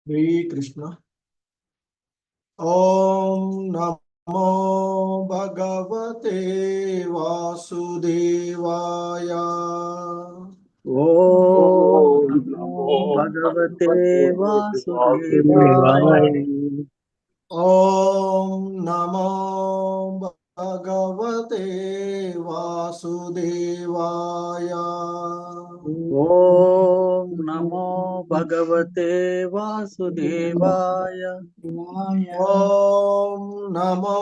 श्रीकृष्ण। ओम नमो भगवते वासुदेवाय। ओम नमो भगवते वासुदेवाय। ओम नमो भगवते वासुदेवाय। ओम नमो भगवते वासुदेवाय। ओम नमो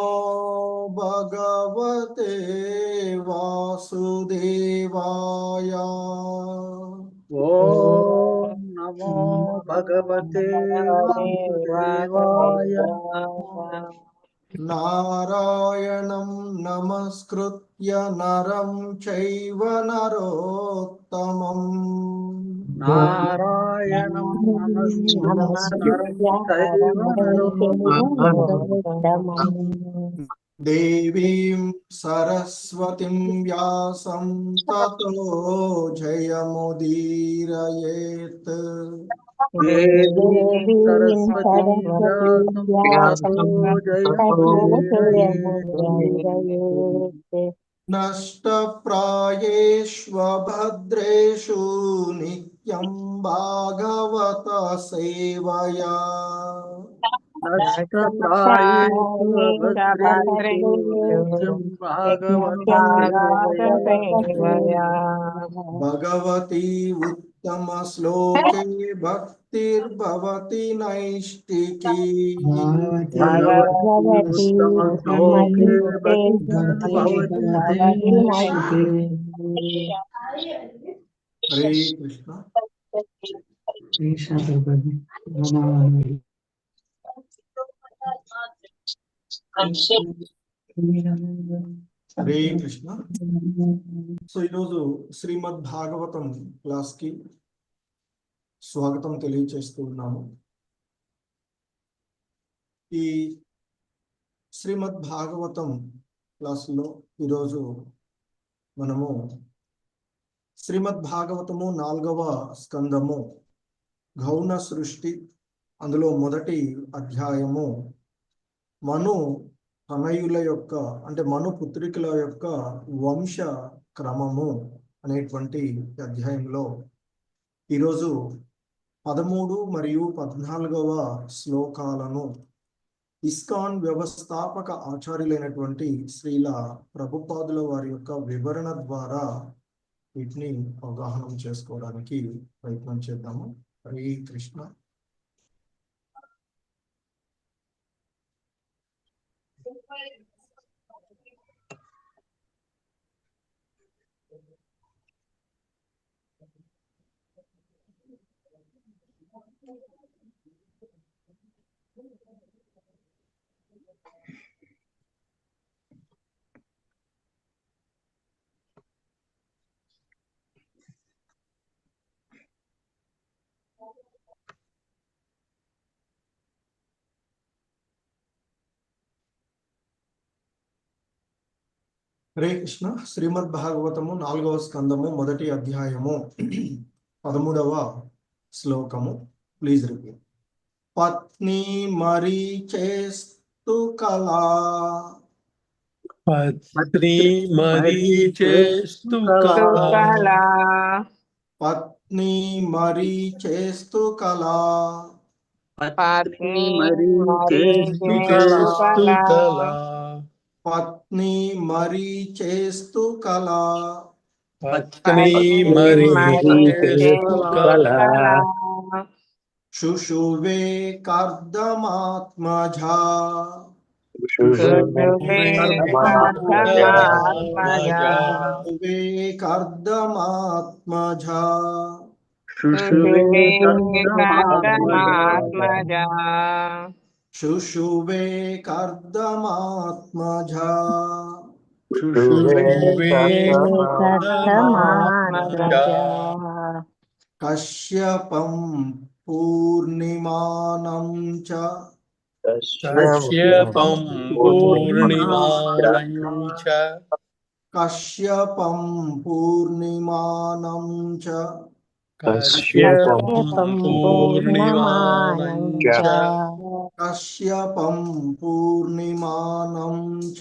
भगवते वासुदेवाय। ओम नमो भगवते वासुदेवाय। नारायणं नमस्कृत्य नरं चैव नरोत्तमम्। नारायणं नमस्कृत्य नरं चैव नरोत्तमम्। देवीं सरस्वतीं व्यासं ततो जयमुदीरयेत्। देवीं सरस्वतीं व्यासं ततो जयमुदीरयेत्। नष्टप्रायेष्वभद्रेषु नित्यं भागवत सेवया। नष्टप्रायेषु अभद्रेषु नित्यं भागवत सेवया। भगवती उत्तमश्लोके भक्तिर्भवति नैष्टिकी। भगवती उत्तमश्लोके भक्तिर्भवति नैष्टिकी। हरे कृष्ण। హరే కృష్ణ. సో ఈరోజు శ్రీమద్ భాగవతం క్లాస్ కి స్వాగతం తెలియచేస్తూ ఉన్నాము. ఈ శ్రీమద్ భాగవతం క్లాసులో ఈరోజు మనము శ్రీమద్ భాగవతము 4వ స్కందము గౌణ సృష్టి, అందులో మొదటి అధ్యాయము మను తనయుల యొక్క అంటే మను పుత్రికల యొక్క వంశ క్రమము అనేటువంటి అధ్యాయంలో ఈరోజు 13 మరియు 14వ శ్లోకాలను ఇస్కాన్ వ్యవస్థాపక ఆచార్యులైనటువంటి శ్రీల ప్రభుపాదుల వారి యొక్క వివరణ ద్వారా వీటిని అవగాహన చేసుకోవడానికి ప్రయత్నం చేద్దాము. హరే కృష్ణ. హరే కృష్ణ. శ్రీమద్ భాగవతము 4వ స్కందము మొదటి అధ్యాయము 13వ శ్లోకము. Please repeat. పత్ని మరీచేస్తు కళా. పత్ని మరీచేస్తు కళా. పత్ని మరీచేస్తు కళా. పత్ని మరీచేస్తు కళా. పత్ని మరీచేస్తు కళా. పత్ని మరీచేస్తు కళా. శుశువే కర్దమాత్మజా. శుశువే కర్దమాత్మజా. శుశువే కర్దమాత్మజా. కశ్యపం పూర్ణిమానం చ. కశ్యపం పూర్ణిమానం చ. కశ్యపం పూర్ణిమానం చ. కశ్యపం కశ్యపం పూర్ణిమానం పూర్ణమానం చ చ కశ్యపం పూర్ణిమానం చ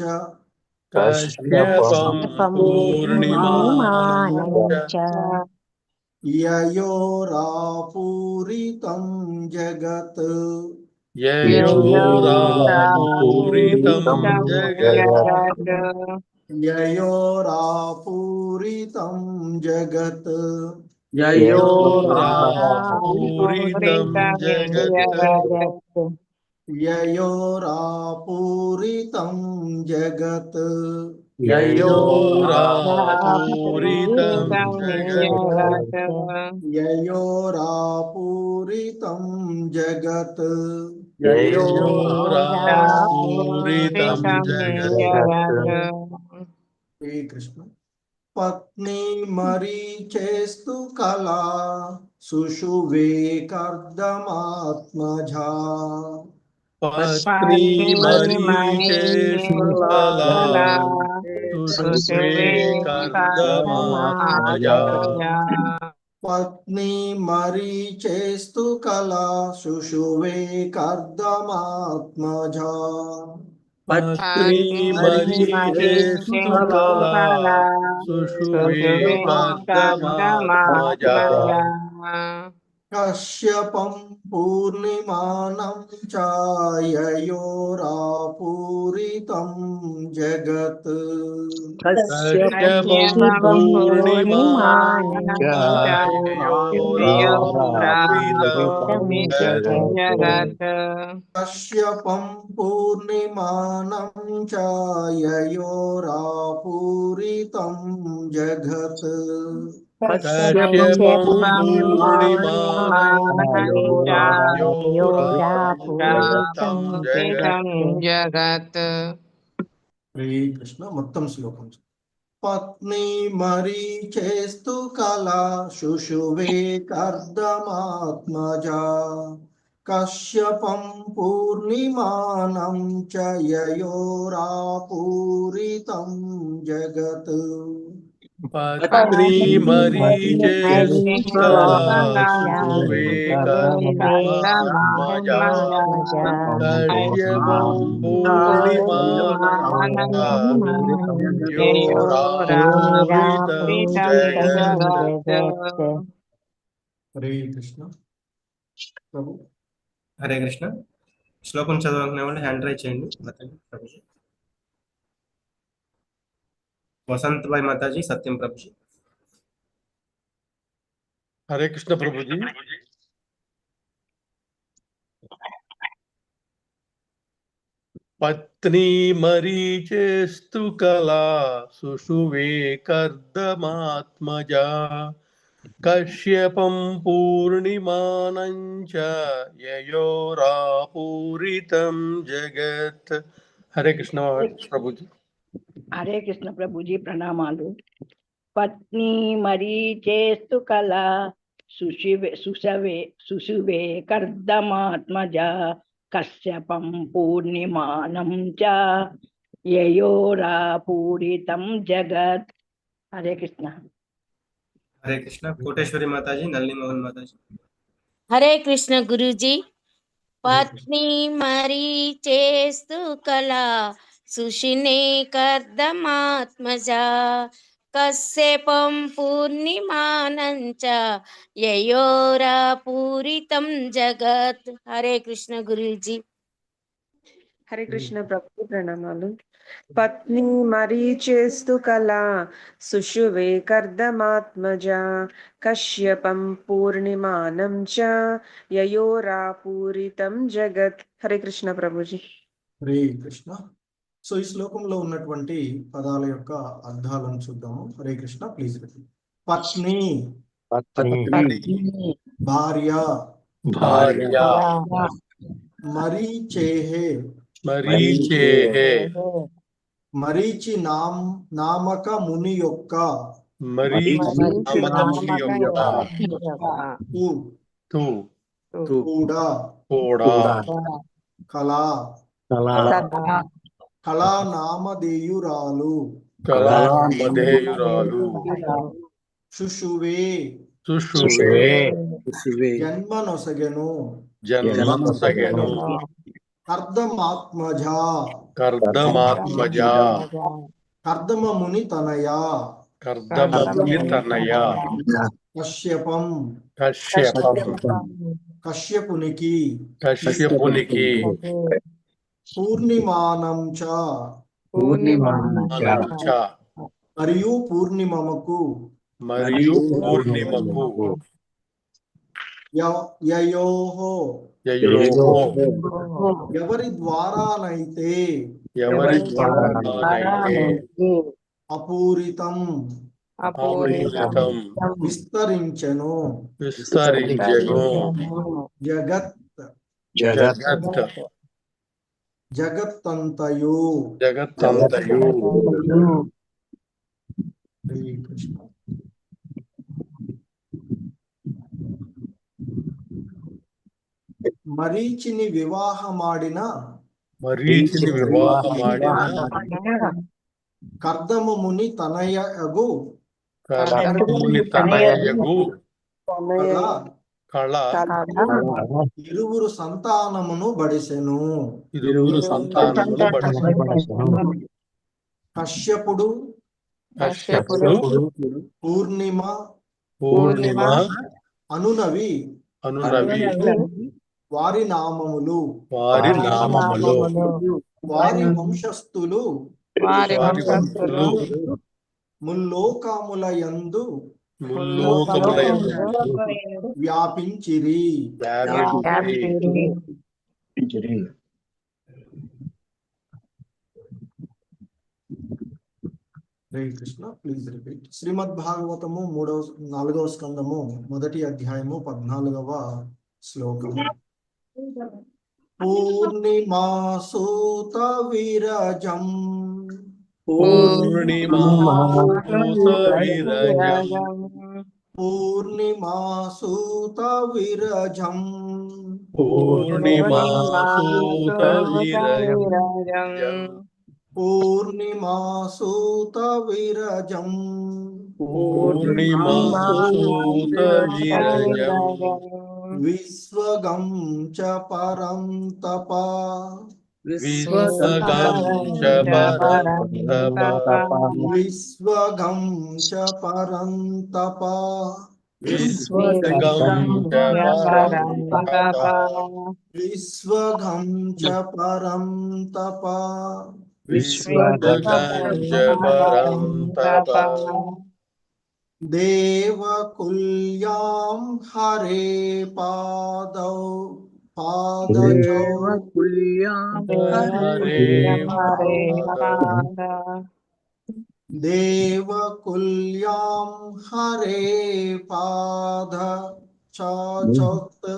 కశ్యపం కశ్యపం పూర్ణిమానం పూర్ణిమానం చ చ యయోరాపూరితం జగత్ యయోరాపూరితం జగత్ యయోరాపూరితం జగత్ యయోరాపూరితం జగత్ యయోరాపూరితం జగత్ యయోరాపూరితం జగత్ యయోరాపూరితం జగత్ యయోరాపూరితం జగత్ శ్రీకృష్ణ పత్ని మరీచేస్తు కళా సుషువే కర్దమాత్మజా పత్ని మరీచేస్తు కళా సుషువే కర్దమాత్మజా పత్ని మరీచేస్తు కళా సుషువే కర్దమాత్మజా పత్ని మరీచేస్తు కళా సుషువే కర్దమాత్మజా కశ్యపం పూర్ణిమానం ఛాయయోరాపూరితం జగత్ కశ్యపం పూర్ణిమానం ఛాయయోరాపూరితం జగత్ కశ్యపం పూర్ణిమానం ఛాయయోరాపూరితం జగత్ కశ్యపం పూర్ణిమానం జగత్ శ్రీకృష్ణ మొత్తం శ్లోకం పత్ని మరీచేస్తు కళా శుశువే కర్దమాత్మజా కశ్యపం పూర్ణిమానం చ యయోరాపూరితం జగత్ పత్ని మరీచేస్తు కళా సుషువే కర్దమాత్మజా కశ్యపం పూర్ణిమానం యోరాపూరితం జగత్ హరే కృష్ణ ప్రభు హరే కృష్ణ. శ్లోకం చదవాలనుకునే వాళ్ళు హ్యాండ్ రైజ్ చేయండి. ప్రభుజీ వసంత్ భాయ్ మాతాజీ, సత్యం ప్రభుజీ. హరే కృష్ణ ప్రభుజీ. పత్ని మరీచేస్తు కళా సుషువే కర్దమాత్మజా కశ్యపం పూర్ణిమానం చ యయోరాపూరితం జగత్. హరే కృష్ణ ప్రభుజీ. హరే కృష్ణ ప్రభుజీ ప్రణామాలు. పత్ని మరీచేస్తు కళా సుషువే కర్దమాత్మజా కశ్యపం పూర్ణిమానం చ యయోరాపూరితం జగత్. హరే కృష్ణ. హరే కృష్ణ. కోటేశ్వరి మాతాజీ, నల్లి మోహన్ మాతాజీ. హరే కృష్ణ గురూజీ. పత్ని మరీచేస్తు కళా సుషినే కర్దమాత్మజా కశ్యపం పూర్ణిమానం చ యయోరాపూరితం జగత్. హరే కృష్ణ గురూజీ. హరే కృష్ణ ప్రభు ప్రణామాలు. పత్ని మరీచేస్తు కళా సుషువే కర్దమాత్మజా కశ్యపం పూర్ణిమానం చ యయోరాపూరితం జగత్. హరే కృష్ణ ప్రభుజీ. హరే కృష్ణ. సో ఈ శ్లోకంలో ఉన్నటువంటి పదాల యొక్క అర్థాలను చూద్దాము. హరే కృష్ణ. Please repeat. పత్ని భార్య, భార్య, మరీచేహే మరీచేహే మరీచి నామక ముని యొక్క మరీచి నామక ముని యొక్క కూడా కళా కళానామధేయురాలు కళానామధేయురాలు శుశువే సుషువే జన్మనొసగెను జన్మనొసగెను కర్దమాత్మజ కర్దమాత్మజ కర్దమముని తనయ కర్దమముని తనయ కశ్యపం కశ్యపం కశ్యపునికి కశ్యపునికి పూర్ణిమానం చ అనంచ మరియు పూర్ణిమముకు మరియు పూర్ణిమకు యయోహో యయోహో ఎవరి ద్వారానైతే ఎవరి ద్వారానైతే అపూరితం అపూరితం విస్తరించెను విస్తరించెను జగత్ జగత్ జగత్తంతయు జగత్తంతయు హరే కృష్ణ. మరీచిని వివాహమాడిన మరీచిని వివాహమాడిన కర్దమముని తనయగు కర్దముని తనయగు కళ ఇరువురు సంతానమును బడిసెను. ఇరువురు సంతానమును బడిసెను. కశ్యపుడు పూర్ణిమ అనునవి వారి నామములు వారి వంశస్థులు ముల్లోకములయందు వ్యాపించిరి. హరే కృష్ణ. Please repeat. శ్రీమద్ భాగవతము 4వ స్కందము 1వ అధ్యాయము 14వ శ్లోకము. పూర్ణిమాసూత విరజం పూర్ణిమాసూత విరజం పూర్ణిమాసూత విరజం విశ్వగం చ పరం తప విశ్వగం చ పరం తప విశ్వగం చ పరం తప దేవకుల్యాం హరే పాదౌ దేవకుల్యాం హరే పాద చాచోత్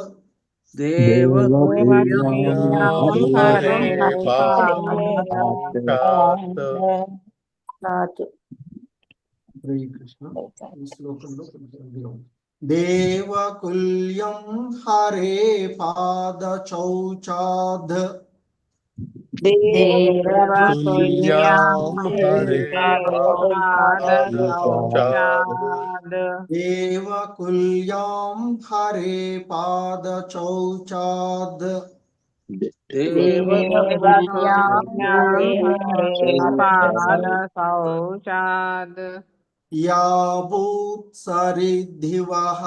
హరే కృష్ణ. ఈ శ్లోకంలో దేవకుల్యం హరే పాద చౌచాద్ దేవకుల్యాం హరే పాద చౌచాద్ యాభూత్ సరిద్ధివః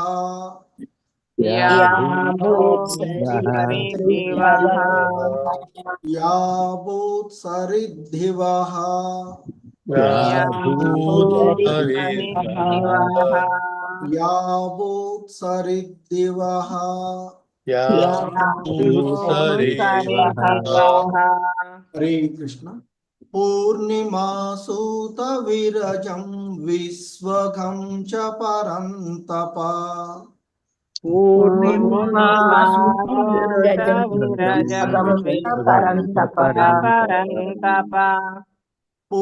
యాభూత్ సరిద్ధివః యాభూత్ సరిద్ధివః హరే కృష్ణ. పూర్ణిమాసూత విరజం విశ్వగం చ పరం తప పూర్ణిమాసూత విరజం విశ్వగం చ పరం తప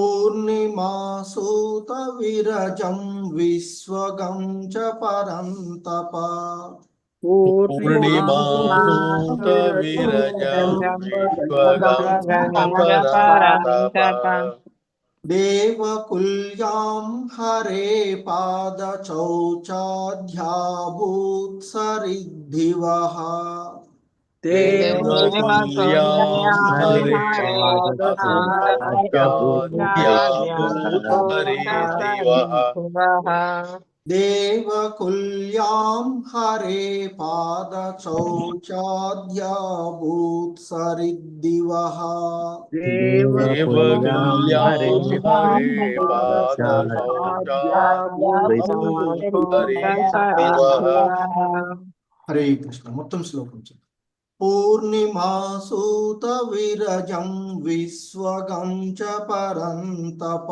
పూర్ణిమాసూత విరజం విశ్వగం చ పరం తప దేవకుల్యాం హరే పాదచౌచాధ్యాభూత్సరిద్ధివః దేవకుల్యాం హరే పాదచౌచాధ్యాభూత్సరిద్ధివః దేవకుల్యాం హరే పాదచౌచాధ్యాభూత్సరిద్ధివః దేవకుల్యాం హరే పాదచౌచాధ్యాభూత్సరిద్ధివః. హరే కృష్ణ. మొత్తం శ్లోకం చెప్పు. పూర్ణిమాసూత విరజం విశ్వగం చ పరంతప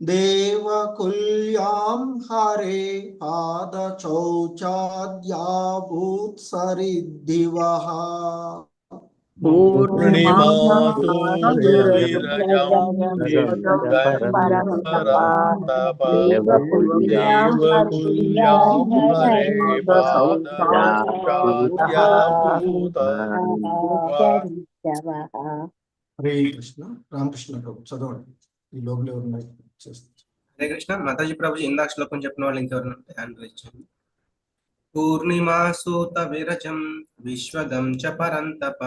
దేవకుల్యాం హరే పాదచౌచాధ్యాభూత్సరిద్ధివః పూర్ణిమాసు విరజం పరంతప దేవకుల్యాం హరే పాదచౌచాధ్యాభూత్సరిద్ధివః. హరే కృష్ణ. రామకృష్ణ ప్రభు చదవండి. ఈ లోపల ఎవరున్నారు చేస్తారు. హరే కృష్ణ. మాతాజీ ప్రభుజీ ఇందాక శ్లోకం చెప్పిన వాళ్ళు ఇంకెవరైనా హ్యాండ్ రైజ్ చేయండి. పూర్ణిమాసూత విరజం విశ్వగం చ పరంతప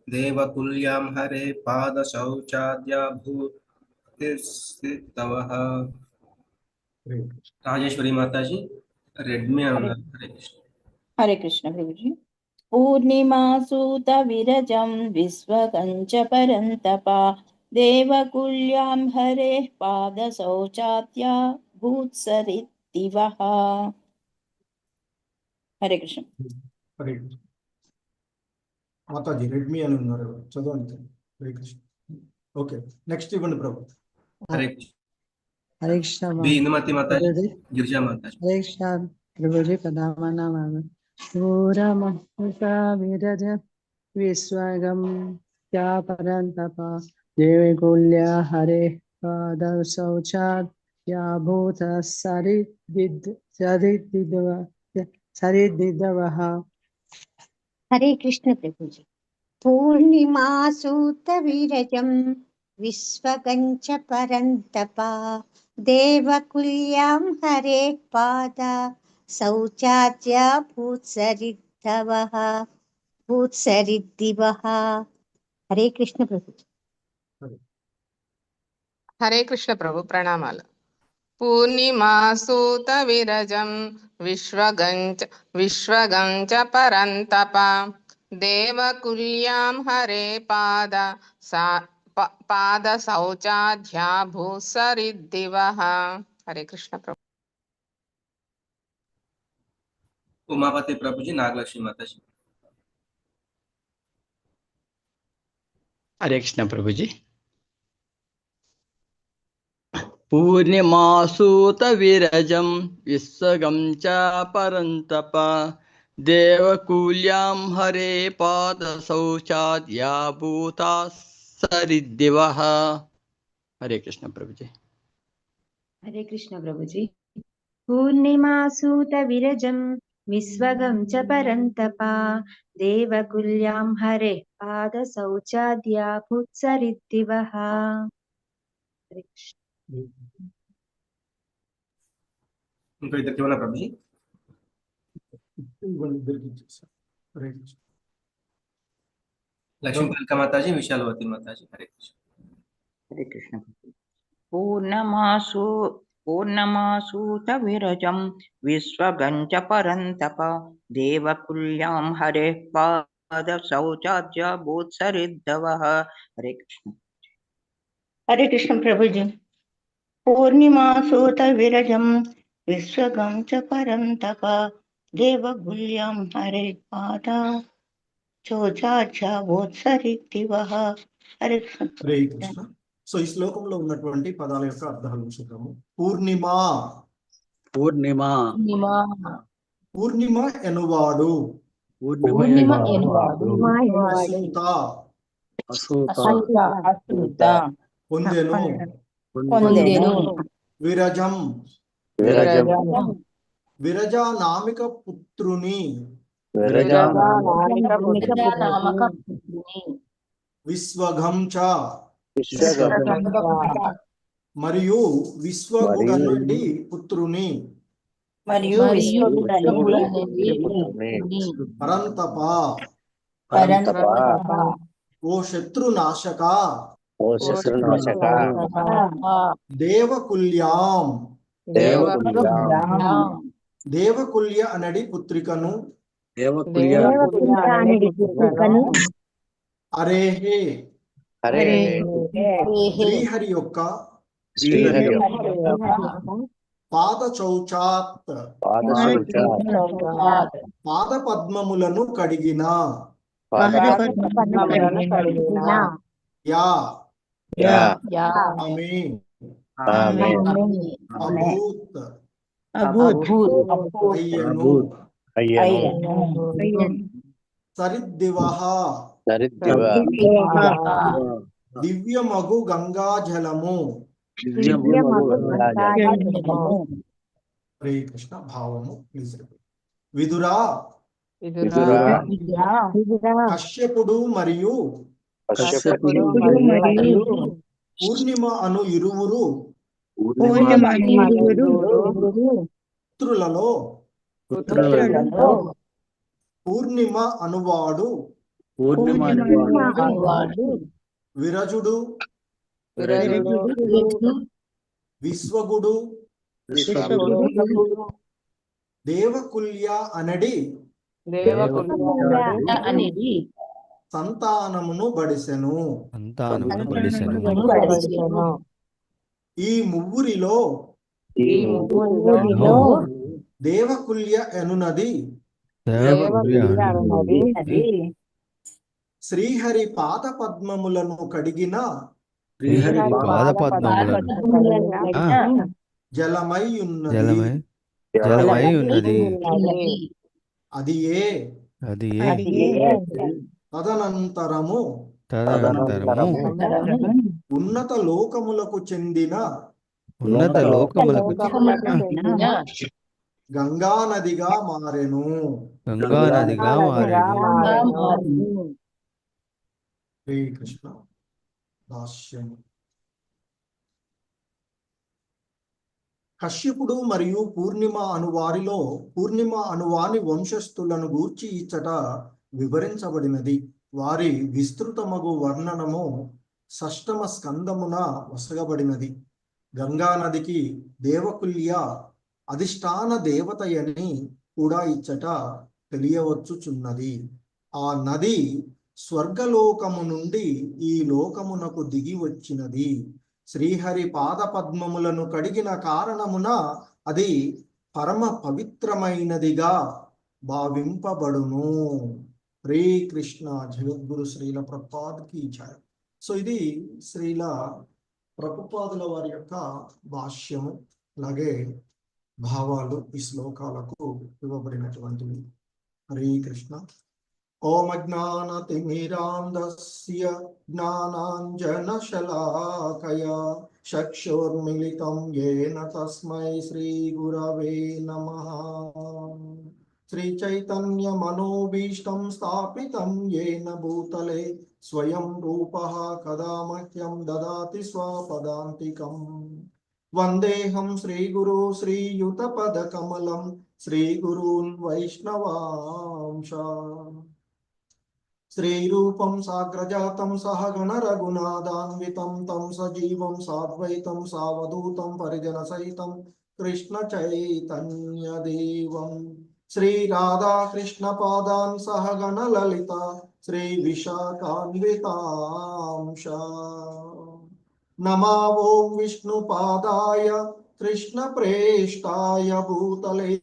దేవకుల్యాం హరే పాదశౌచాధ్యాభూత్సరిద్ధివః. హరే కృష్ణ. రాజేశ్వరి మాతాజీ రెడ్మీ అన్నారు. హరే కృష్ణ. హరే కృష్ణ ప్రభుజీ. పూర్ణిమాసూత విరజం విశ్వగంచ పరంతప దేవకుల్యాం హరే పాదశౌచాధ్యాభూత్సరిద్ధివః. హరే కృష్ణ. హరే కృష్ణ. మాతాజీ రెడ్మీ అని ఉన్నారు ఎవరు? చదవండి. హరే కృష్ణ. ఓకే, నెక్స్ట్ ఇవ్వండి ప్రభు. హరే కృష్ణ. హరే కృష్ణ బి ఇందుమతి మాతాజీ, ప్రభుజీ. గిరిజా మాతాజీ. హరే కృష్ణ ప్రభుజీ. ప్రధాన పూరమహుత విరజ విశ్వగం చ పరంతప దేవకుల్య హరే పాదశౌచాధ్యాభూత్సరిద్ధివః. హరే కృష్ణ ప్రభుజీ. పూర్ణిమాసూత విరజం విశ్వగంచ పరంతప దేవకుల్యాం హరే పాద భూత్సరిద్ధివః. హరే కృష్ణ ప్రభుజీ. హరే కృష్ణ ప్రభు. ప్రణామాలు. పూర్ణిమాసూత విరజం విశ్వగంచ పరంతప దేవకుల్యాం హరే పాదశౌచాధ్యాభూత్సరిద్ధివః. హరే కృష్ణ ప్రభు. ఉమాపతి ప్రభుజీ, నాగలక్ష్మి మాతాజీ. హరే కృష్ణ ప్రభుజీ. పూర్ణిమాసూత విరజం విశ్వగం చ పరంతప దేవకుల్యాం హరే పాదశౌచాధ్యాభూత్సరిద్ధివః. హరే కృష్ణ ప్రభుజీ. హరే కృష్ణ ప్రభుజీ. పూర్ణిమాసూత విరజం విశ్వగం చ పరంతప దేవకుల్యాం హరే పాదశౌచాధ్యాభూత్సరిద్ధివః. హరే కృష్ణ. ఇంకా ఇద్దరికి ఏమన్నా ప్రభుజీ? ఇవ్వండి, ఇద్దరికి ఇచ్చేసారు. హరే కృష్ణ. లక్ష్మీ పాలిక మాతాజీ, విశాలవతి మాతాజీ. హరే కృష్ణ. హరే కృష్ణ. పూర్ణమాసూత విరజం విశ్వగంచ పరంతప దేవకుల్యాం హరే పాదశౌచాధ్యాభూత్సరిద్ధివః. హరే కృష్ణ. హరే కృష్ణ ప్రభుజీ. పూర్ణిమాసూత విరజం విశ్వగం చ పరంతప దేవకుల్యాం హరే పాదశౌచాధ్యాభూత్సరిద్ధివః. హరే కృష్ణ. హరే కృష్ణ. సో ఈ శ్లోకంలో ఉన్నటువంటి పదాల యొక్క అర్థాలను చూద్దాము. పూర్ణిమ. పూర్ణిమ ఎనువాడు. పొందెను. విరజం. విరజా నామిక పుత్రుని. విశ్వగం చ. మరియు విశ్వగుడనడి పుత్రుని మరియు విశ్వగుడనేది పరంతప పరంతప ఓ శత్రునాశక ఓ శత్రునాశక దేవకుల్యాం దేవకుల్యాం దేవకుల్య అనడి పుత్రికను దేవకుల్యానడి పుత్రికను అరేహే హరే శ్రీహరి యొక్క శ్రీహరి పాద చౌచాత్ పాదశౌచ పాద పద్మములను కడిగిన యా యా ఆమె ఆమేన్ అభూత్ అయ్యను అయ్యను సరిద్దివః దరిద్రవ దివ్యమగు గంగాజలము హరే కృష్ణ భావము ప్లీజ్ విదురా కశ్యపుడు మరియు పూర్ణిమ అను ఇరువురు పుత్రులలో పూర్ణిమ అనువాడు విరజుడు విశ్వగుడు దేవకుల్య అనడి సంతానమును బడిసెను. ఈ ముగ్గురిలో దేవకుల్య ఎనునది శ్రీహరి పాద పద్మములను కడిగిన జలమై ఉన్నది. అది ఏ తదనంతరము ఉన్నత లోకములకు చెందిన గంగా నదిగా మారెను. శ్రీ కృష్ణ భాష్యము. కశ్యపుడు మరియు పూర్ణిమ అనువారిలో పూర్ణిమ అనువాని వంశస్థులను గూర్చి ఇచ్చట వివరించబడినది. వారి విస్తృతమగు వర్ణనము షష్టమ స్కందమున వసగబడినది. గంగా నదికి దేవకుల్య అధిష్టాన దేవతయని కూడా ఇచ్చట తెలియవచ్చుచున్నది. ఆ నది స్వర్గలోకము నుండి ఈ లోకమునకు దిగి వచ్చినది. శ్రీహరి పాద పద్మములను కడిగిన కారణమున అది పరమ పవిత్రమైనదిగా భావింపబడును. హరే కృష్ణ. జగద్గురు శ్రీల ప్రభుపాద్కి జై. సో ఇది శ్రీల ప్రభుపాదుల వారి యొక్క భాష్యము, అలాగే భావాలు ఈ శ్లోకాలకు ఇవ్వబడినటువంటివి. హరే కృష్ణ. ఓం అజ్ఞానతిమిరాంధస్య జ్ఞానాంజనశలాకయా చక్షుర్మిలితం యేన తస్మై శ్రీ గురవే నమః. శ్రీ చైతన్య మనోభీష్టం స్థాపితం యేన భూతలే స్వయం రూపః కదా మహ్యం దదాతి స్వపదాంతికం. వందేహం శ్రీ గురు శ్రీయుత పద కమలం శ్రీ గురూన్ వైష్ణవాంశ. శ్రీరూపం సాగ్రజాతం సహగణ రఘునాథాన్వితం తం సజీవం సాద్వైతం సావధూతం పరిజన సహితం కృష్ణ చైతన్య దేవం శ్రీ రాధా కృష్ణ పాదాన్ సహగణ లలిత శ్రీ విశాఖాన్వితాంశ. నమో ఓం విష్ణు పాదాయ కృష్ణ ప్రేష్టాయ భూతలే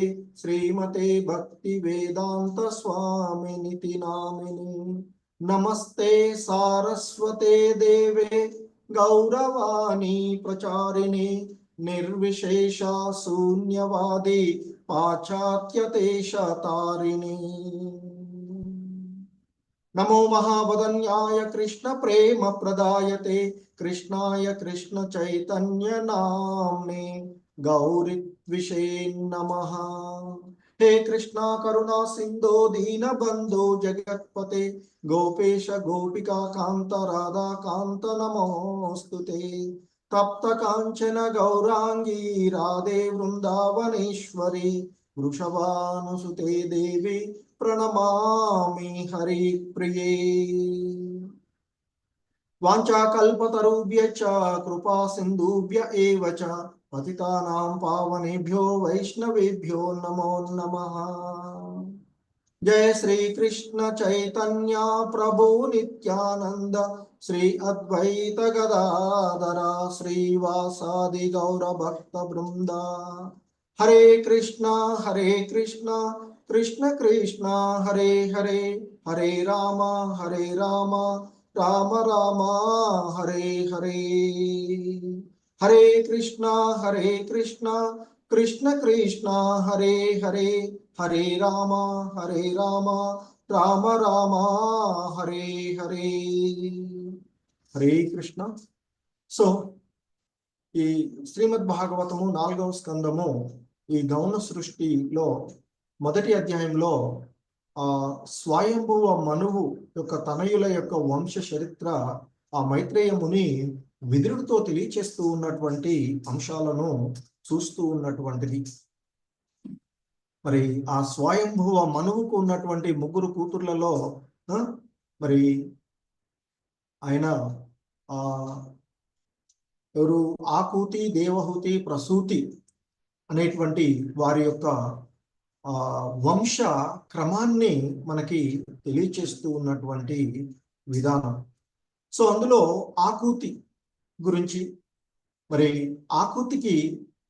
శ్రీమతే భక్తి వేదాంత స్వామినితి నామిని. నమస్తే సారస్వతే దేవే గౌరవాణి ప్రచారిణి నిర్విశేష శూన్యవాది పాశ్చాత్యదేశ తారిణి. నమో మహావదన్యాయ కృష్ణ ప్రేమ ప్రదాయతే కృష్ణాయ కృష్ణ చైతన్య నామ్నే గౌరిత్విషే నమః. హే కృష్ణ కరుణా సింధో దీన బంధో జగత్పతే గోపేశ గోపికా కాంత రాధా కాంత నమోస్తుతే. తప్త కాంచన గౌరాంగీ రాధే వృందావనేశ్వరి వృషభానుసుతే దేవి ప్రణమామి హరి ప్రియే. వాంఛాకల్పతరుభ్యశ్చ కృపా సింధుభ్య ఏవ చ పతితానాం పావనేభ్యో వైష్ణవేభ్యో నమో నమః. జయ శ్రీ కృష్ణ చైతన్య ప్రభు నిత్యానంద శ్రీ అద్వైత గదాధర శ్రీవాసాది గౌర భక్త బృంద. హరే కృష్ణ కృష్ణ కృష్ణ హరే హరే, హరే రామ రామ రామ హరే హరే. హరే కృష్ణ కృష్ణ కృష్ణ హరే హరే, హరే రామ రామ రామ హరే హరే. హరే కృష్ణ. సో ఈ శ్రీమద్ భాగవతము 4వ స్కందము ఈ గౌణ సృష్టిలో మొదటి అధ్యాయంలో స్వయంభువ మనువు యొక్క తనయుల యొక్క వంశ చరిత్ర ఆ మైత్రేయ ముని విదురుడితో తెలియచేస్తూ ఉన్నటువంటి అంశాలను చూస్తూ ఉన్నటువంటిది. మరి ఆ స్వయంభువ మనువుకు ఉన్నటువంటి 3 కూతుర్లలో మరి ఆయన ఎవరు ఆకూతి, దేవహూతి, ప్రసూతి అనేటువంటి వారి యొక్క వంశ క్రమాన్ని మనకి తెలియచేస్తూ ఉన్నటువంటి విధానం. సో అందులో ఆకూతి గురించి, మరి ఆకూతికి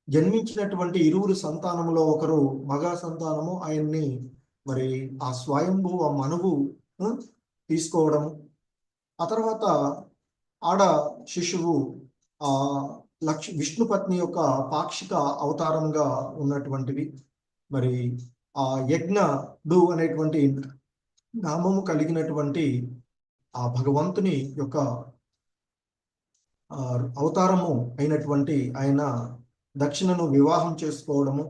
జన్మించినటువంటి 2 సంతానంలో ఒకరు మగ సంతానము, ఆయన్ని మరి ఆ స్వయంభువ మనువు తీసుకోవడము, ఆ తర్వాత ఆడ శిశువు విష్ణుపత్ని యొక్క పాక్షిక అవతారంగా ఉన్నటువంటివి. మరి ఆ యజ్ఞడు అనేటువంటి నామము కలిగినటువంటి ఆ భగవంతుని యొక్క అవతారము అయినటువంటి ఆయన దక్షిణను వివాహం చేసుకోవడము,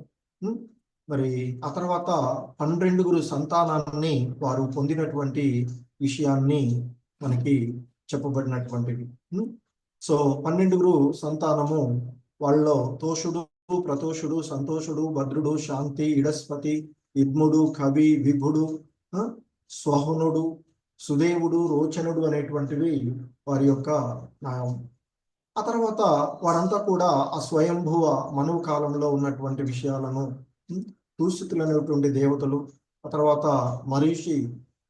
మరి ఆ తర్వాత 12 సంతానాన్ని వారు పొందినటువంటి విషయాన్ని మనకి చెప్పబడినటువంటివి. సో 12 సంతానము వాళ్ళలో తోషుడు, ప్రతోషుడు, సంతోషుడు, భద్రుడు, శాంతి, ఇడస్పతి, ఇద్ముడు, కవి, విభుడు, స్వహునుడు, సుదేవుడు, రోచనుడు అనేటువంటివి వారి యొక్క నామం. ఆ తర్వాత వారంతా కూడా ఆ స్వయంభువ మనువు కాలంలో ఉన్నటువంటి విషయాలను, తూస్తులు అనేటువంటి దేవతలు, ఆ తర్వాత మరీషి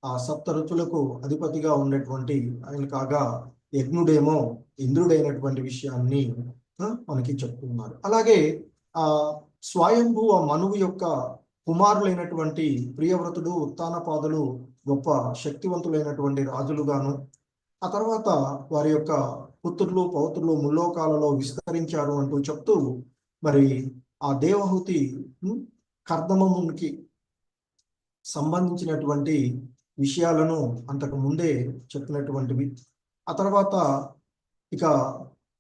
ఆ 7 ఋతులకు అధిపతిగా ఉండేటువంటి ఆయన కాగా యజ్ఞుడేమో ఇంద్రుడైనటువంటి విషయాన్ని మనకి చెప్తున్నారు. అలాగే ఆ స్వయంభువ మనువు యొక్క కుమారులైనటువంటి ప్రియవ్రతుడు, ఉత్తానపాదులు గొప్ప శక్తివంతులైనటువంటి రాజులుగాను, ఆ తర్వాత వారి యొక్క పుత్రులు పౌత్రులు ముల్లోకాలలో విస్తరించారు అంటూ చెప్తూ, మరి ఆ దేవహూతి కర్దమమునికి సంబంధించినటువంటి విషయాలను అంతకు ముందే చెప్పినటువంటివి. ఆ తర్వాత ఇక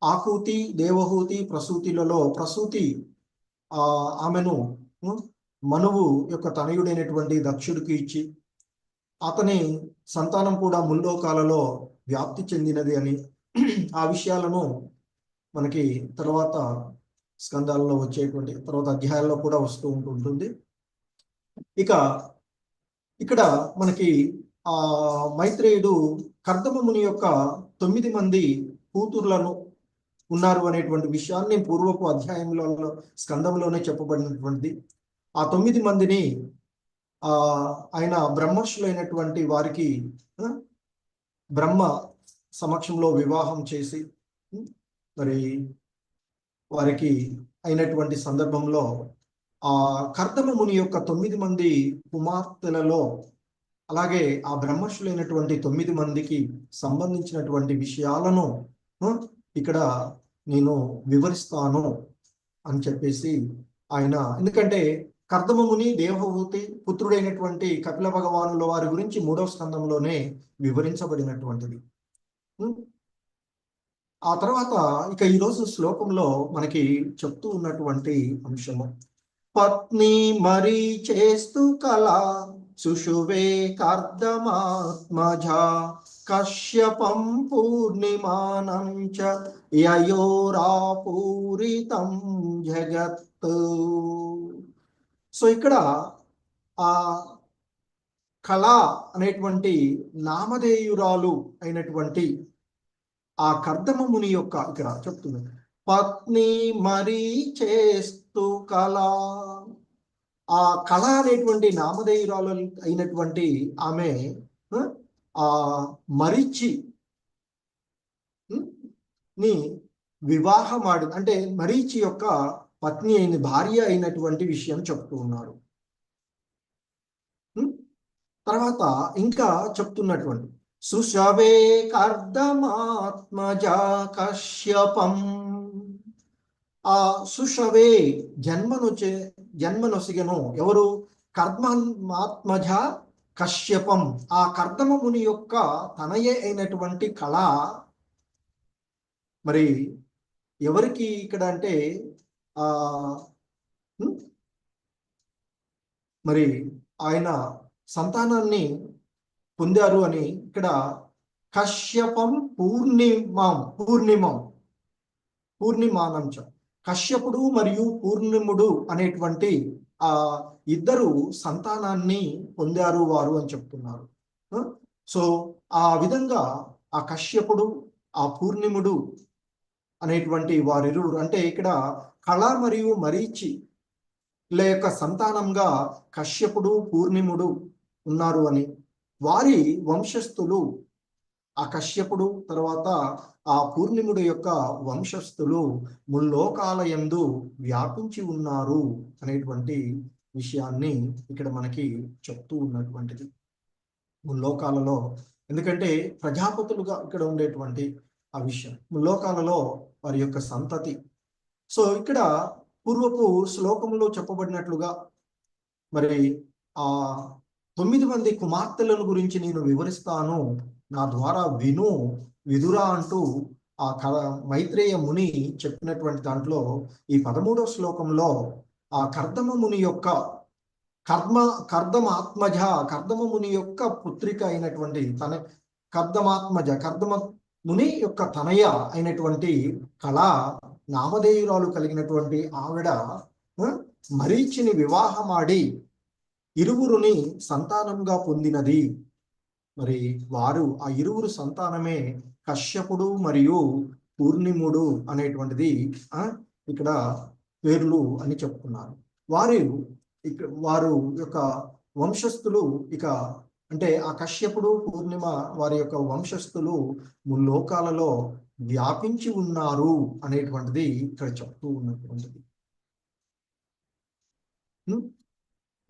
ఆకూతి, దేవహూతి, ప్రసూతిలలో ప్రసూతి ఆమెను మనువు యొక్క తనయుడైనటువంటి దక్షుడికి ఇచ్చి, అతని సంతానం కూడా ముల్లోకాలలో వ్యాప్తి చెందినది అని ఆ విషయాలను మనకి తర్వాత స్కందాలలో వచ్చేటువంటి తర్వాత అధ్యాయాల్లో కూడా వస్తూ ఉంటుంది. ఇక ఇక్కడ మనకి ఆ మైత్రేయుడు కర్దమముని యొక్క 9 మంది కూతుర్లను ఉన్నారు అనేటువంటి విషయాన్ని పూర్వపు అధ్యాయంలో స్కందంలోనే చెప్పబడినటువంటిది. ఆ 9 మందిని ఆయన బ్రహ్మర్షులైనటువంటి వారికి బ్రహ్మ సమక్షంలో వివాహం చేసి మరి వారికి అయినటువంటి సందర్భంలో ఆ కర్దమముని యొక్క 9 మంది కుమార్తెలలో అలాగే ఆ బ్రహ్మర్షులైనటువంటి 9 మందికి సంబంధించినటువంటి విషయాలను ఇక్కడ నేను వివరిస్తాను అని చెప్పేసి ఆయన, ఎందుకంటే కర్దమముని దేవహూతి పుత్రుడైనటువంటి కపిల భగవానుల వారి గురించి 3వ స్కందంలోనే వివరించబడినటువంటిది. ఆ తర్వాత ఇక ఈరోజు శ్లోకంలో మనకి చెప్తూ ఉన్నటువంటి అంశము, పత్ని మరి చేస్తూ కళ సుషువే కర్దమాత్మజా కశ్యపం పూర్ణిమానం చ యయోరాపూరితం జగత్. సో ఇక్కడ ఆ కళ అనేటువంటి నామధేయురాలు అయినటువంటి ఆ కర్దమ ముని యొక్క ఇక్కడ చెప్తుంది పత్ని మరీ చేస్తూ కళ. ఆ కళ అనేటువంటి నామధేయురాలు అయినటువంటి ఆమె ఆ మరీచి ని వివాహమాడి, అంటే మరీచి యొక్క పత్ని అయిన భార్య అయినటువంటి విషయం చెప్తూ ఉన్నారు. తర్వాత ఇంకా చెప్తున్నటువంటి సుషవే కర్దమాత్మజా కశ్యపం. ఆ సుషవే జన్మనొసిగను ఎవరు? కర్దమాత్మజ కశ్యపం. ఆ కర్దమ ముని యొక్క తనయే అయినటువంటి కళ మరి ఎవరికి ఇక్కడ అంటే మరి ఆయన సంతానాన్ని పొందారు అని ఇక్కడ కశ్యపం పూర్ణిమానంచ. కశ్యపుడు మరియు పూర్ణిముడు అనేటువంటి ఆ ఇద్దరు సంతానాన్ని పొందారు వారు అని చెప్తున్నారు. సో ఆ విధంగా ఆ కశ్యపుడు ఆ పూర్ణిముడు అనేటువంటి వారిరువురు, అంటే ఇక్కడ కళ మరియు మరీచి ల యొక్క సంతానంగా కశ్యపుడు పూర్ణిముడు ఉన్నారు అని, వారి వంశస్థులు ఆ కశ్యపుడు తర్వాత ఆ పూర్ణిముడు యొక్క వంశస్థులు ముల్లోకాలయందు వ్యాపించి ఉన్నారు అనేటువంటి విషయాన్ని ఇక్కడ మనకి చెప్తూ ఉన్నటువంటిది. ముల్లోకాలలో, ఎందుకంటే ప్రజాపతులుగా ఇక్కడ ఉండేటువంటి ఆ విషయం, ముల్లోకాలలో వారి యొక్క సంతతి. సో ఇక్కడ పూర్వపు శ్లోకంలో చెప్పబడినట్లుగా మరి ఆ 9 మంది కుమార్తెలను గురించి నేను వివరిస్తాను, నా ద్వారా విదురా అంటూ ఆ మైత్రేయ ముని చెప్పినటువంటి దాంట్లో ఈ 13వ శ్లోకంలో ఆ కర్దమ ముని యొక్క కర్దమ ముని యొక్క పుత్రిక అయినటువంటి కర్దమ ముని యొక్క తనయ అయినటువంటి కళ నామధేయురాలు కలిగినటువంటి ఆవిడ మరీచిని వివాహమాడి ఇరువురుని సంతానంగా పొందినది. మరి వారు ఆ ఇరువురు సంతానమే కశ్యపుడు మరియు పూర్ణిముడు అనేటువంటిది ఇక్కడ పేర్లు అని చెప్తున్నారు. వారు యొక్క వంశస్థులు ఇక అంటే ఆ కశ్యపుడు పూర్ణిమ వారి యొక్క వంశస్థులు ముల్లోకాలలో వ్యాపించి ఉన్నారు అనేటువంటిది ఇక్కడ చెప్తూ ఉన్నటువంటిది.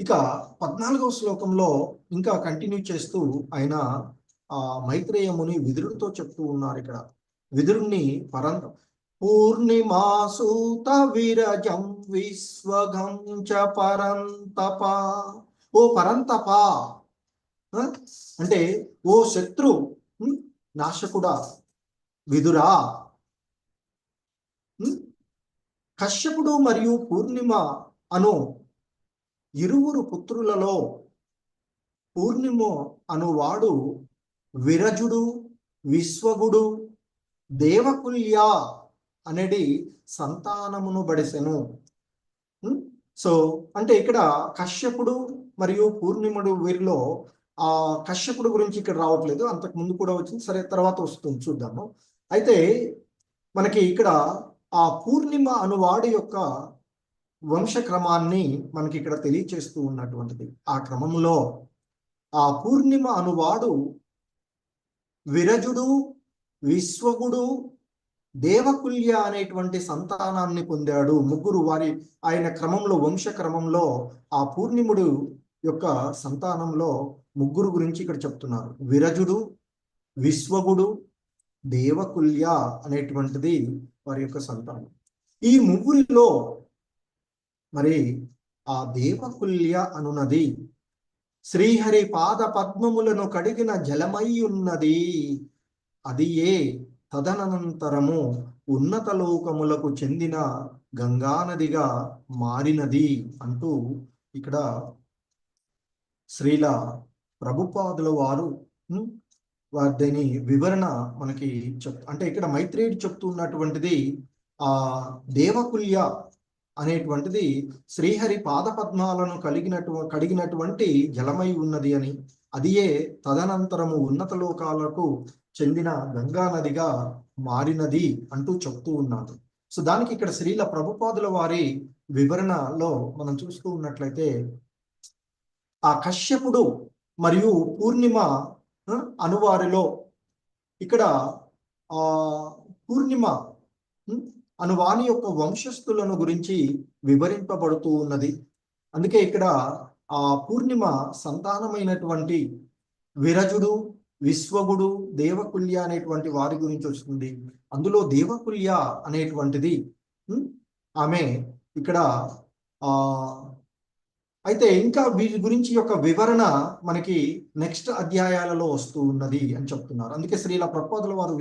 ఇక 14వ శ్లోకంలో ఇంకా కంటిన్యూ చేస్తూ ఆయన ఆ మైత్రేయ ముని విదురుడితో చెప్తూ ఉన్నారు. ఇక్కడ విదురుణ్ణి పూర్ణిమాసూత విరజం విశ్వగం చ పరంతప. ఓ పరంతప అంటే ఓ శత్రు నాశకుడా విదురా, కశ్యపుడు మరియు పూర్ణిమ అను ఇరువురు పుత్రులలో పూర్ణిమ అనువాడు విరజుడు విశ్వగుడు దేవకుల్య అనేది సంతానమును బడిసెను. సో అంటే ఇక్కడ కశ్యపుడు మరియు పూర్ణిముడు వీరిలో ఆ కశ్యపుడు గురించి ఇక్కడ రావట్లేదు, అంతకు ముందు కూడా వచ్చింది, సరే తర్వాత వస్తుంది చూద్దాము. అయితే మనకి ఇక్కడ ఆ పూర్ణిమ అనువాడి యొక్క వంశక్రమాన్ని మనకి ఇక్కడ తెలియచేస్తూ ఉన్నటువంటిది. ఆ క్రమంలో ఆ పూర్ణిమ అనువాడు విరజుడు విశ్వగుడు దేవకుల్య అనేటువంటి సంతానాన్ని పొందాడు. ముగ్గురు ఆయన క్రమంలో వంశ క్రమంలో ఆ పూర్ణిముడు యొక్క సంతానంలో ముగ్గురు గురించి ఇక్కడ చెప్తున్నారు. విరజుడు విశ్వగుడు దేవకుల్య అనేటువంటిది వారి యొక్క సంతానం. ఈ ముగ్గురిలో మరి ఆ దేవకుల్య అనున్నది శ్రీహరి పాద పద్మములను కడిగిన జలమై ఉన్నది, అది ఏ తదనంతరము ఉన్నత లోకములకు చెందిన గంగానదిగా మారినది అంటూ ఇక్కడ శ్రీల ప్రభుపాదుల వారు దీని వివరణ మనకి అంటే ఇక్కడ మైత్రేయుడు చెప్తున్నటువంటిది ఆ దేవకుల్య అనేటువంటిది శ్రీహరి పాదపద్మాలను కడిగినటువంటి జలమై ఉన్నది అని, అదియే తదనంతరము ఉన్నత లోకాలకు చెందిన గంగా నదిగా మారినది అంటూ చెప్తూ ఉన్నారు. సో దానికి ఇక్కడ శ్రీల ప్రభుపాదుల వారి వివరణలో మనం చూస్తూ ఉన్నట్లయితే, ఆ కశ్యపుడు మరియు పూర్ణిమ అనువారిలో ఇక్కడ పూర్ణిమ అనువాని యొక్క వంశస్థులను గురించి వివరింపబడుతూ ఉన్నది. అందుకే ఇక్కడ ఆ పూర్ణిమ సంతానమైనటువంటి విరజుడు, విశ్వగుడు, దేవకుల్య అనేటువంటి వారి గురించి వస్తుంది. అందులో దేవకుల్య అనేటువంటిది ఆమె ఇక్కడ అయితే ఇంకా వీరి గురించి యొక్క వివరణ మనకి నెక్స్ట్ అధ్యాయాలలో వస్తూ ఉన్నది అని చెప్తున్నారు. అందుకే శ్రీల ప్రభుపాదుల వారు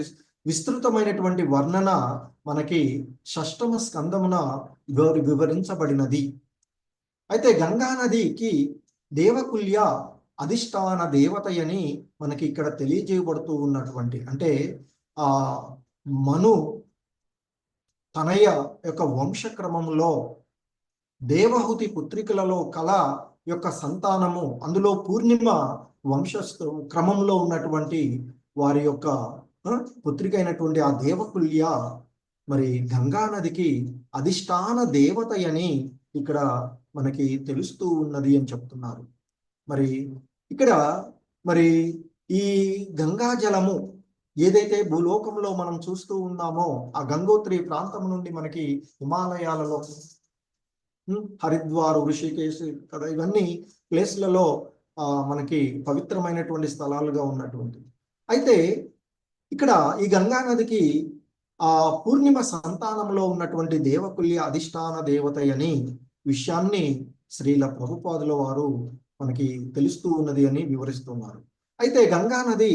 విస్తృతమైనటువంటి వర్ణన మనకి 6వ స్కందమున వివరించబడినది. అయితే గంగా నదికి దేవకుల్య అధిష్టాన దేవతయని మనకి ఇక్కడ తెలియజేయబడుతూ ఉన్నటువంటి, అంటే ఆ మను తనయ యొక్క వంశక్రమంలో దేవహుతి పుత్రికలలో కళ యొక్క సంతానము, అందులో పూర్ణిమ వంశస్థు క్రమంలో ఉన్నటువంటి వారి యొక్క పుత్రిక అయినటువంటి ఆ దేవకుల్య మరి గంగా నదికి అధిష్టాన దేవతయని ఇక్కడ మనకి తెలుస్తూ ఉన్నది అని చెప్తున్నారు. మరి ఇక్కడ మరి ఈ గంగా జలము ఏదైతే భూలోకంలో మనం చూస్తూ ఉన్నామో, ఆ గంగోత్రి ప్రాంతం నుండి మనకి హిమాలయాలలో హరిద్వార్, ఋషికేశ్ కదా, ఇవన్నీ ప్లేస్లలో మనకి పవిత్రమైనటువంటి స్థలాలుగా ఉన్నటువంటి. అయితే ఇక్కడ ఈ గంగా నదికి ఆ పూర్ణిమ సంతానంలో ఉన్నటువంటి దేవకుల్య అధిష్టాన దేవతయని విషయాన్ని శ్రీల ప్రభుపాదుల వారు మనకి తెలుస్తూ ఉన్నది అని వివరిస్తున్నారు. అయితే గంగా నది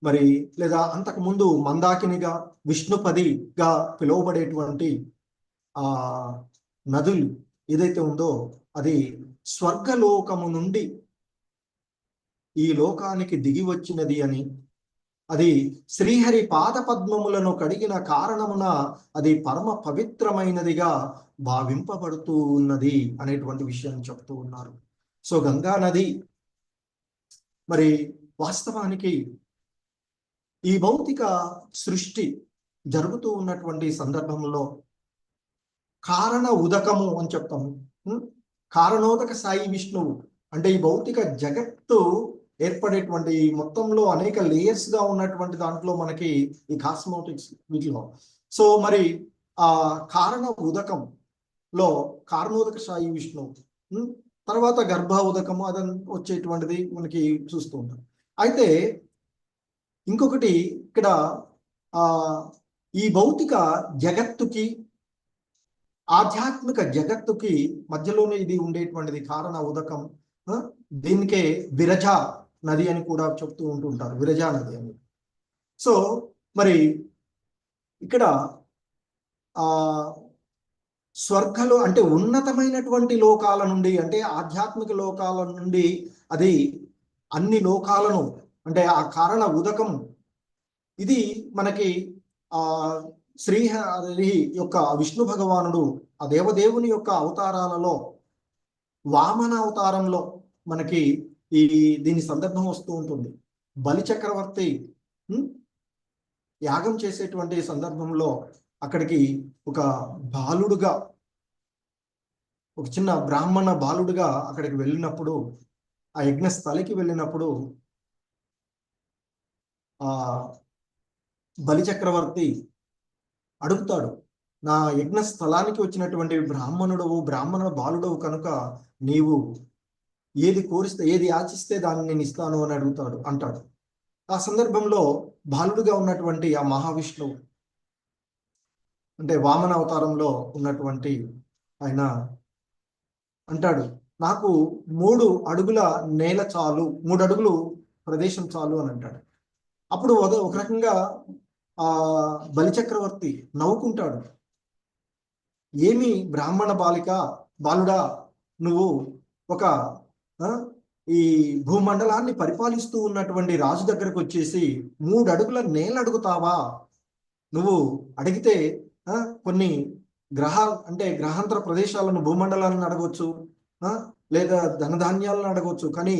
మరి లేదా అంతకుముందు మందాకినిగా, విష్ణుపదిగా పిలువబడేటువంటి ఆ నదులు ఏదైతే ఉందో అది స్వర్గలోకము నుండి ఈ లోకానికి దిగి వచ్చినది అని, అది శ్రీహరి పాదపద్మములను కడిగిన కారణమున అది పరమ పవిత్రమైనదిగా భావింపబడుతూ ఉన్నది అనేటువంటి విషయాన్ని చెప్తూ ఉన్నారు. సో గంగా నది మరి వాస్తవానికి ఈ భౌతిక సృష్టి జరుగుతూ ఉన్నటువంటి సందర్భంలో కారణ ఉదకము అని చెప్తాము. కారణోదక సాయి విష్ణువు అంటే ఈ భౌతిక జగత్తు ఏర్పడేటువంటి మొత్తంలో అనేక లేయర్స్ గా ఉన్నటువంటి దాంట్లో మనకి ఈ కాస్మోటిక్స్ వీటిలో. సో మరి ఆ కారణ ఉదకంలో కారణోదక సాయి విష్ణువు, తర్వాత గర్భ ఉదకము అదని వచ్చేటువంటిది మనకి చూస్తూ ఉంటాం. అయితే ఇంకొకటి ఇక్కడ ఈ భౌతిక జగత్తుకి ఆధ్యాత్మిక జగత్తుకి మధ్యలోనే ఇది ఉండేటువంటిది కారణ ఉదకం. దీనికే విరజ నది అని కూడా చెప్తూ ఉంటుంటారు, విరజా నది అని. సో మరి ఇక్కడ స్వర్గలో అంటే ఉన్నతమైనటువంటి లోకాల నుండి, అంటే ఆధ్యాత్మిక లోకాల నుండి అది అన్ని లోకాలను అంటే ఆ కారణ ఉదకం ఇది మనకి శ్రీహరి యొక్క విష్ణు భగవానుడు ఆ దేవదేవుని యొక్క అవతారాలలో వామన అవతారంలో మనకి దీని సందర్భం వస్తూ ఉంటుంది. బలి చక్రవర్తి యాగం చేసేటువంటి సందర్భంలో అక్కడికి ఒక బాలుడుగా, ఒక చిన్న బ్రాహ్మణ బాలుడుగా అక్కడికి వెళ్ళినప్పుడు, ఆ యజ్ఞ స్థలికి వెళ్ళినప్పుడు ఆ బలి చక్రవర్తి అడుగుతాడు, నా యజ్ఞ స్థలానికి వచ్చినటువంటి బ్రాహ్మణ బాలుడవు కనుక నీవు ఏది కోరిస్తే, ఏది యాచిస్తే దాన్ని నేను ఇస్తాను అని అంటాడు. ఆ సందర్భంలో బాలుడుగా ఉన్నటువంటి ఆ మహావిష్ణువు అంటే వామన అవతారంలో ఉన్నటువంటి ఆయన అంటాడు, నాకు 3 అడుగుల నేల చాలు, 3 అడుగులు ప్రదేశం చాలు అని అంటాడు. అప్పుడు ఒక రకంగా బలిచక్రవర్తి నవ్వుకుంటాడు, ఏమి బ్రాహ్మణ బాలుడా నువ్వు ఒక ఈ భూమండలాన్ని పరిపాలిస్తూ ఉన్నటువంటి రాజు దగ్గరకు వచ్చేసి 3 అడుగుల నేల అడుగుతావా? నువ్వు అడిగితే కొన్ని అంటే గ్రహాంతర ప్రదేశాలను, భూమండలాలను అడగవచ్చు, లేదా ధనధాన్యాలను అడగవచ్చు, కానీ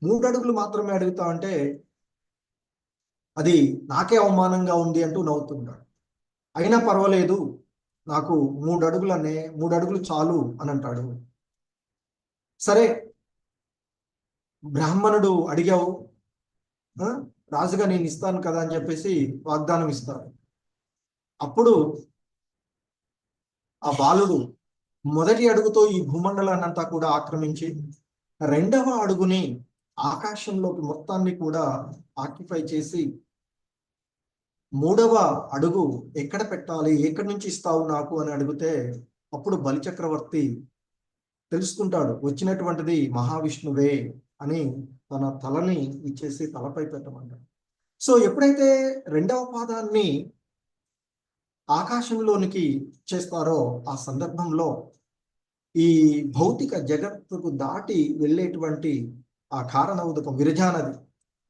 3 అడుగులు మాత్రమే అడుగుతా అంటే అది నాకే అవమానంగా ఉంది అంటూ నవ్వుతుంటాడు. అయినా పర్వాలేదు, నాకు 3 అడుగులు చాలు అని అంటాడు. సరే, బ్రాహ్మణుడు అడిగావు, రాజుగా నేను ఇస్తాను కదా అని చెప్పేసి వాగ్దానం ఇస్తాడు. అప్పుడు ఆ బాలుడు మొదటి అడుగుతో ఈ భూమండలాన్ని అంతా కూడా ఆక్రమించి 2వ అడుగుని ఆకాశంలోకి మొత్తాన్ని కూడా ఆక్యుపై చేసి 3వ అడుగు ఎక్కడ పెట్టాలి, ఎక్కడి నుంచి ఇస్తావు నాకు అని అడిగితే అప్పుడు బలిచక్రవర్తి తెలుసుకుంటాడు, వచ్చినటువంటిది మహావిష్ణువే అని తన తలని ఇచ్చేసి తలపై పెట్టమంటాడు. సో ఎప్పుడైతే 2వ పాదాన్ని ఆకాశంలోనికి చేస్తారో ఆ సందర్భంలో ఈ భౌతిక జగత్తుకు దాటి వెళ్ళేటువంటి ఆ కారణోదకం విరజానది,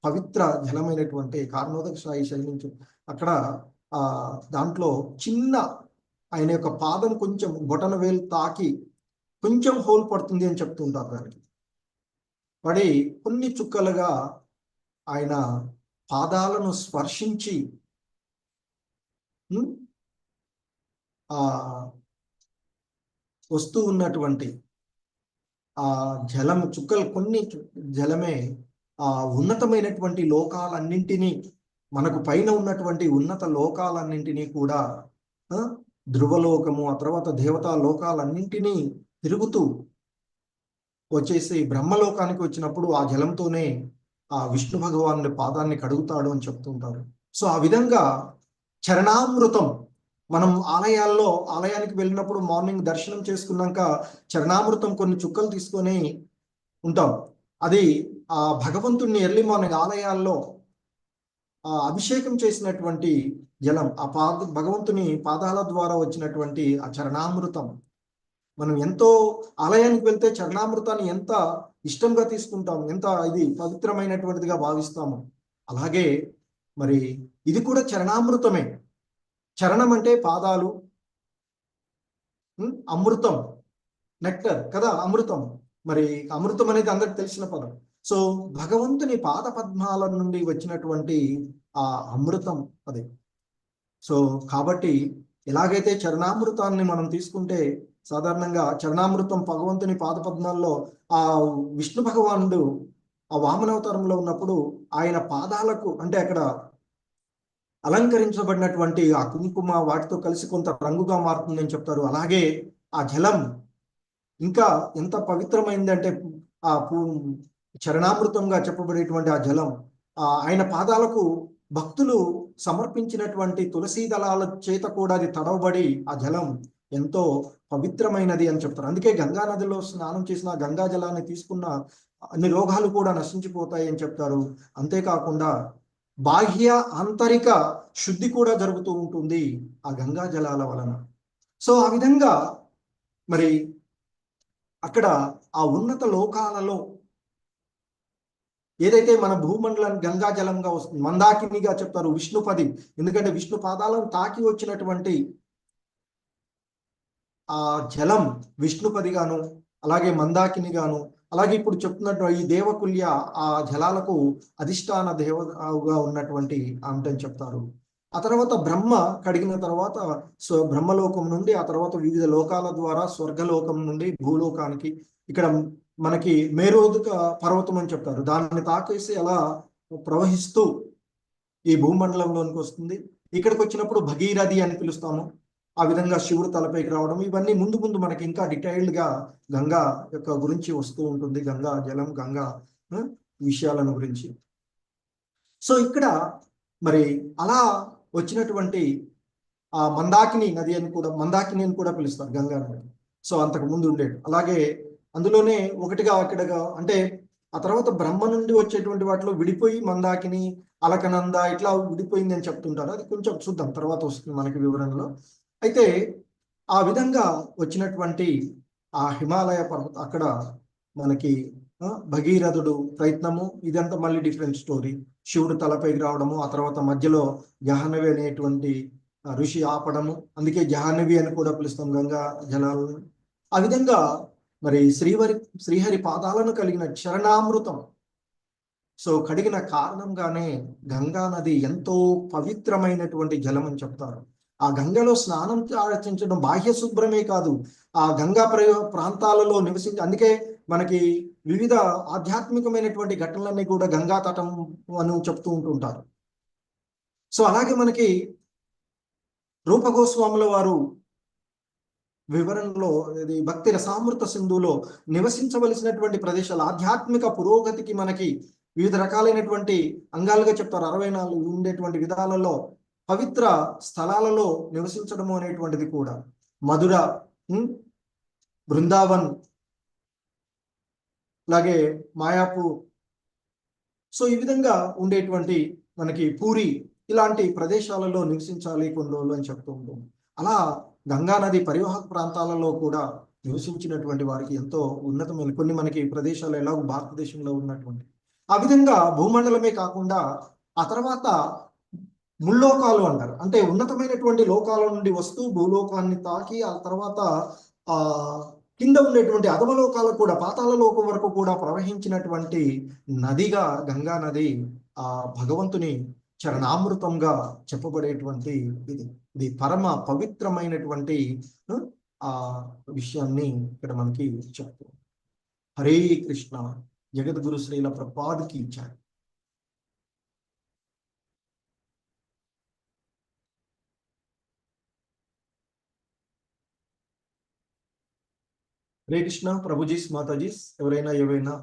పవిత్ర జలమైనటువంటి కారణోదక సాయి శైలించు అక్కడ దాంట్లో చిన్న ఆయన యొక్క పాదం కొంచెం బొటన వేలు తాకి కొంచెం హోల్ పడుతుంది అని చెప్తుంటారు. దానికి పడి కొన్ని చుక్కలుగా ఆయన పాదాలను స్పర్శించి వస్తూ ఉన్నటువంటి ఆ జలం చుక్కలు కొన్ని జలమే ఆ ఉన్నతమైనటువంటి లోకాలన్నింటినీ, మనకు పైన ఉన్నటువంటి ఉన్నత లోకాలన్నింటినీ కూడా ధ్రువలోకము, ఆ తర్వాత దేవతా లోకాలన్నింటినీ తిరుగుతూ వచ్చేసి బ్రహ్మలోకానికి వచ్చినప్పుడు ఆ జలంతోనే ఆ విష్ణు భగవానుడి పాదాన్ని కడుగుతాడు అని చెప్తుంటారు. సో ఆ విధంగా చరణామృతం, మనం ఆలయానికి వెళ్ళినప్పుడు మార్నింగ్ దర్శనం చేసుకున్నాక చరణామృతం కొన్ని చుక్కలు తీసుకొని ఉంటాం. అది ఆ భగవంతుణ్ణి ఎర్లీ మార్నింగ్ ఆలయాల్లో అభిషేకం చేసినటువంటి జలం, ఆ భగవంతుని పాదాల ద్వారా వచ్చినటువంటి ఆ చరణామృతం. మనం ఎంతో ఆలయానికి వెళ్తే చరణామృతాన్ని ఎంత ఇష్టంగా తీసుకుంటాం, ఎంత ఇది పవిత్రమైనటువంటిదిగా భావిస్తాము. అలాగే మరి ఇది కూడా చరణామృతమే. చరణం అంటే పాదాలు, అమృతం నెక్టర్ కదా, అమృతం. మరి అమృతం అనేది అందరికి తెలిసిన పదం. సో భగవంతుని పాద పద్మాల నుండి వచ్చినటువంటి ఆ అమృతం అది. సో కాబట్టి ఎలాగైతే చరణామృతాన్ని మనం తీసుకుంటే, సాధారణంగా చరణామృతం భగవంతుని పాద పద్మాల్లో ఆ విష్ణు భగవానుడు ఆ వామనావతారంలో ఉన్నప్పుడు ఆయన పాదాలకు అంటే అక్కడ అలంకరించబడినటువంటి ఆ కుంకుమ వాటితో కలిసి కొంత రంగుగా మారుతుందని చెప్తారు. అలాగే ఆ జలం ఇంకా ఎంత పవిత్రమైందంటే ఆ చరణామృతంగా చెప్పబడేటువంటి ఆ జలం ఆయన పాదాలకు భక్తులు సమర్పించినటువంటి తులసీ దళాల చేత కూడా అది తడవబడి ఆ జలం ఎంతో పవిత్రమైనది అని చెప్తారు. అందుకే గంగా నదిలో స్నానం చేసిన గంగా జలాన్ని తీసుకున్న అన్ని రోగాలు కూడా నశించిపోతాయి అని చెప్తారు. అంతేకాకుండా బాహ్య ఆంతరిక శుద్ధి కూడా జరుగుతూ ఉంటుంది ఆ గంగా జలాల వలన. సో ఆ విధంగా మరి అక్కడ ఆ ఉన్నత లోకాలలో ఏదైతే మన భూమండలాన్ని గంగా జలంగా వస్తుంది, మందాకినిగా చెప్తారు, విష్ణుపది. ఎందుకంటే విష్ణు పాదాలను తాకి వచ్చినటువంటి ఆ జలం విష్ణుపదిగాను, అలాగే మందాకినిగాను, అలాగే ఇప్పుడు చెప్తున్నట్టు ఈ దేవకుల్య ఆ జలాలకు అధిష్టాన దేవగా ఉన్నటువంటి అంటని చెప్తారు. ఆ తర్వాత బ్రహ్మ కడిగిన తర్వాత బ్రహ్మలోకం నుండి ఆ తర్వాత వివిధ లోకాల ద్వారా స్వర్గలోకం నుండి భూలోకానికి ఇక్కడ మనకి మేరోదక పర్వతం అని చెప్తారు. దాన్ని తాకేసి అలా ప్రవహిస్తూ ఈ భూమండలంలోనికి వస్తుంది. ఇక్కడికి వచ్చినప్పుడు భగీరథి అని పిలుస్తాము. ఆ విధంగా శివుడు తలపైకి రావడం, ఇవన్నీ ముందు ముందు మనకి ఇంకా డీటెయిల్డ్ గా గంగా యొక్క గురించి వస్తూ ఉంటుంది, గంగా జలం, గంగా విషయాలను గురించి. సో ఇక్కడ మరి అలా వచ్చినటువంటి ఆ మందాకిని నది అని కూడా, మందాకిని అని కూడా పిలుస్తారు గంగా నది. సో అంతకు ముందు ఉండేది. అలాగే అందులోనే ఒకటిగా అక్కడగా అంటే ఆ తర్వాత బ్రహ్మ నుండి వచ్చేటువంటి వాటిలో విడిపోయి మందాకిని, అలకనంద ఇట్లా విడిపోయింది అని చెప్తుంటారు. అది కొంచెం చూద్దాం, తర్వాత వస్తుంది మనకి వివరణలో. అయితే ఆ విధంగా వచ్చినటువంటి ఆ హిమాలయ పర్వతం అక్కడ మనకి భగీరథుడు ప్రయత్నము, ఇదంతా మళ్ళీ డిఫరెంట్ స్టోరీ. శివుడు తలపైకి రావడము, ఆ తర్వాత మధ్యలో జాహ్నవి అనేటువంటి ఋషి ఆపడము, అందుకే జాహ్నవి అని కూడా పిలుస్తాం గంగా జలాలను. ఆ విధంగా మరి శ్రీహరి పాదాలను కలిగిన చరణామృతం సో కడిగిన కారణంగానే గంగా నది ఎంతో పవిత్రమైనటువంటి జలం అని చెప్తారు. ఆ గంగలో స్నానం ఆచరించడం బాహ్య శుభ్రమే కాదు, ఆ గంగా ప్రాంతాలలో నివసించి, అందుకే మనకి వివిధ ఆధ్యాత్మికమైనటువంటి ఘటనలన్నీ కూడా గంగా తటం అని చెప్తూ ఉంటుంటారు. సో అలాగే మనకి రూపగోస్వాముల వారు వివరణలో ఇది భక్తి రసామృత సింధులో నివసించవలసినటువంటి ప్రదేశాలు, ఆధ్యాత్మిక పురోగతికి మనకి వివిధ రకాలైనటువంటి అంగాలుగా చెప్తారు. 64 ఉండేటువంటి విధాలలో పవిత్ర స్థలాలలో నివసించడము అనేటువంటిది కూడా మధుర, బృందావన్, అలాగే మాయాపూర్, సో ఈ విధంగా ఉండేటువంటి మనకి పూరి, ఇలాంటి ప్రదేశాలలో నివసించాలి కొన్ని రోజులు అని చెప్తూ ఉంటాం. అలా గంగా నది పరివాహక ప్రాంతాలలో కూడా నివసించినటువంటి వారికి ఎంతో ఉన్నతమైన కొన్ని మనకి ప్రదేశాలు ఎలాగో భారతదేశంలో ఉన్నటువంటి, ఆ విధంగా భూమండలమే కాకుండా ఆ తర్వాత ముల్లోకాలు అంటారు, అంటే ఉన్నతమైనటువంటి లోకాల నుండి వస్తూ భూలోకాన్ని తాకి ఆ తర్వాత ఆ కింద ఉండేటువంటి అధమలోకాలకు కూడా, పాతాళ లోకం వరకు కూడా ప్రవహించినటువంటి నదిగా గంగా నది ఆ భగవంతుని చరణామృతంగా చెప్పబడేటువంటి ఇది పరమ పవిత్రమైనటువంటి ఆ విషయాన్ని ఇక్కడ మనకి చెప్తూ. హరే కృష్ణ. జగద్గురు శ్రీల ప్రభుపాద్కి జై. హరే కృష్ణ. ప్రభుజీస్, మాతాజీస్, ఎవరైనా